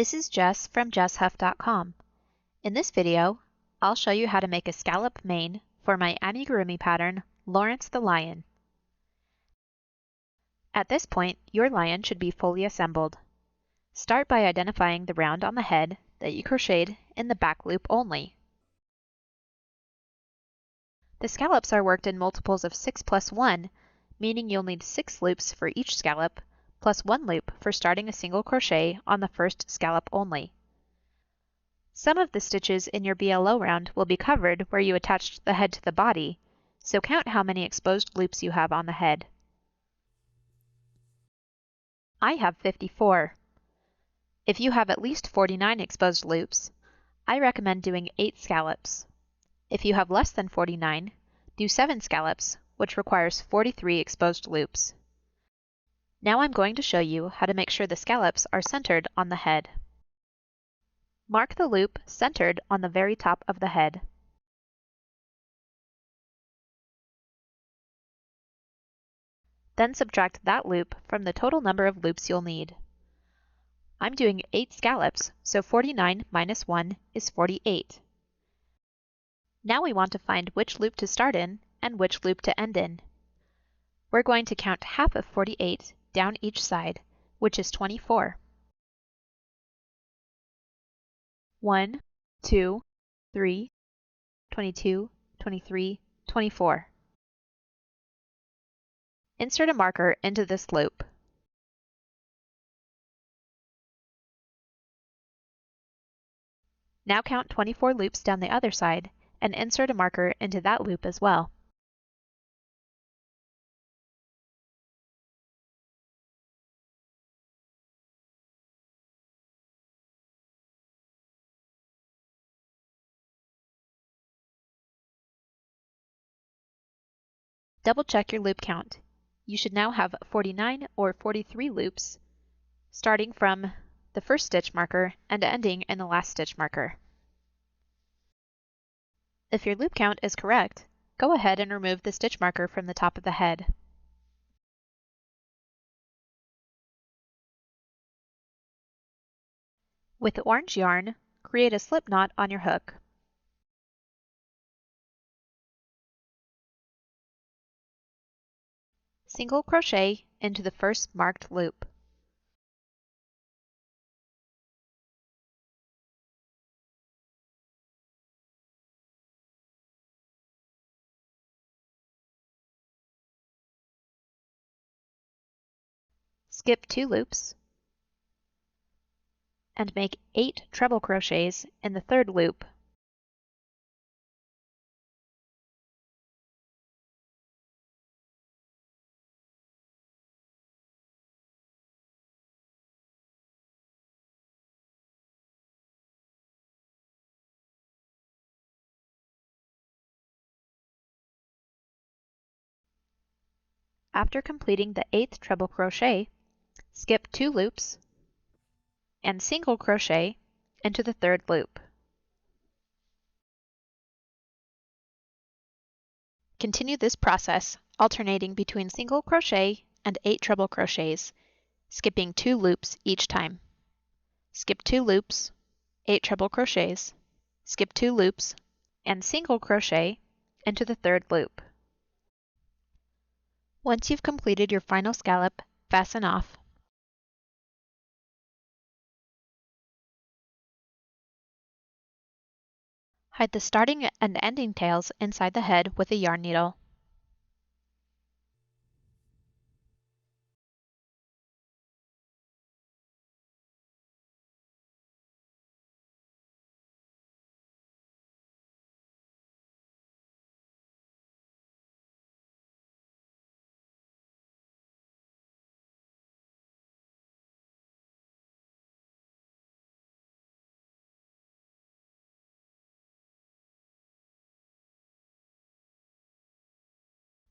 This is Jess from JessHuff.com. In this video, I'll show you how to make a scallop mane for my Amigurumi pattern, Lawrence the Lion. At this point, your lion should be fully assembled. Start by identifying the round on the head that you crocheted in the back loop only. The scallops are worked in multiples of 6 plus 1, meaning you'll need 6 loops for each scallop, plus 1 loop for starting a single crochet on the first scallop only. Some of the stitches in your BLO round will be covered where you attached the head to the body, so count how many exposed loops you have on the head. I have 54. If you have at least 49 exposed loops, I recommend doing 8 scallops. If you have less than 49, do 7 scallops, which requires 43 exposed loops. Now I'm going to show you how to make sure the scallops are centered on the head. Mark the loop centered on the very top of the head. Then subtract that loop from the total number of loops you'll need. I'm doing 8 scallops, so 49 minus 1 is 48. Now we want to find which loop to start in and which loop to end in. We're going to count half of 48 down each side, which is 24. 1, 2, 3, 22, 23, 24. Insert a marker into this loop. Now count 24 loops down the other side and insert a marker into that loop as well. Double check your loop count. You should now have 49 or 43 loops, starting from the first stitch marker and ending in the last stitch marker. If your loop count is correct, go ahead and remove the stitch marker from the top of the head. With orange yarn, create a slip knot on your hook. Single crochet into the first marked loop. Skip 2 loops and make 8 treble crochets in the third loop. After completing the 8th treble crochet, skip 2 loops and single crochet into the third loop. Continue this process, alternating between single crochet and 8 treble crochets, skipping 2 loops each time. Skip 2 loops, 8 treble crochets, skip 2 loops, and single crochet into the third loop. Once you've completed your final scallop, fasten off. Hide the starting and ending tails inside the head with a yarn needle.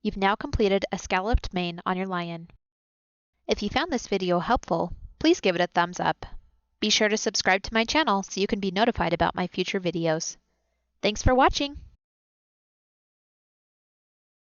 You've now completed a scalloped mane on your lion. If you found this video helpful, please give it a thumbs up. Be sure to subscribe to my channel so you can be notified about my future videos. Thanks for watching!